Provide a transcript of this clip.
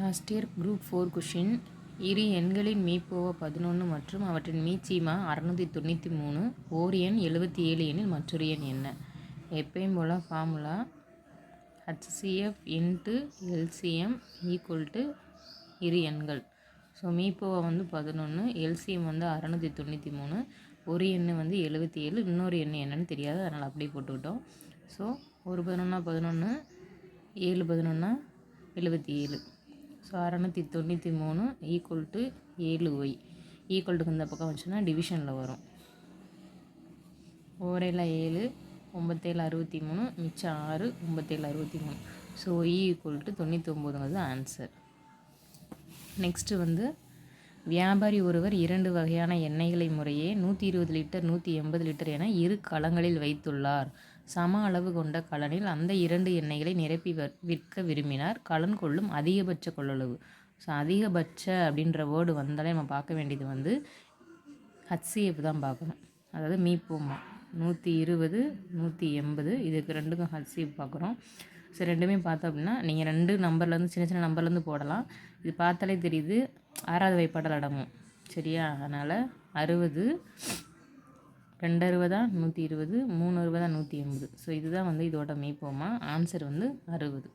Last year group 4 question. இரு எண்களின் மீப்போவா 11 மற்றும் அவற்றின் மீச்சீமா 693. ஓர் எண் 77 எனில் மற்றொரு எண் என்ன? எப்பயும் போல் formula HCF into LCM equal to இரு எண்கள். ஸோ மீப்போவா வந்து 11, LCM வந்து 693, ஒரு எண் வந்து 77, இன்னொரு எண் என்னன்னு தெரியாது, அதனால் அப்படியே போட்டுக்கிட்டோம். ஸோ ஒரு 11 11, 7 11 77. So 693 equal to 7y equal டுக்கு இந்த பக்கம் வச்சோன்னா டிவிஷனில் வரும். ஓரையில் 7, 9 63, மிச்சம் 6, 9 63. ஸோ y ஈக்குவல் டு 99ங்கிறது ஆன்சர். நெக்ஸ்ட்டு வந்து வியாபாரி ஒருவர் 2 வகையான எண்ணெய்களை முறையே 120 லிட்டர் 180 லிட்டர் என இரு கலங்களில் வைத்துள்ளார். சம அளவு கொண்ட கலனில் அந்த 2 எண்ணெய்களை நிரப்பி விற்க விரும்பினார். கலன் கொள்ளும் அதிகபட்ச கொள்ளளவு. ஸோ அதிகபட்ச அப்படின்ற வேர்டு வந்தாலே நம்ம பார்க்க வேண்டியது வந்து HCF தான் பார்க்கணும். அதாவது மீப்போமா 120 180 இதுக்கு ரெண்டுக்கும் HCF பார்க்குறோம். ஸோ ரெண்டுமே பார்த்தோம் அப்படின்னா நீங்கள் 2 நம்பர்லேருந்து சின்ன சின்ன நம்பர்லேருந்து போடலாம். இது பார்த்தாலே தெரியுது 6வது வைப்பாடல் அடங்கும். சரியா? அதனால் 60, 2 60 120, 3 60 180. ஸோ இதுதான் வந்து இதோட மீப்போமா. ஆன்சர் வந்து 60.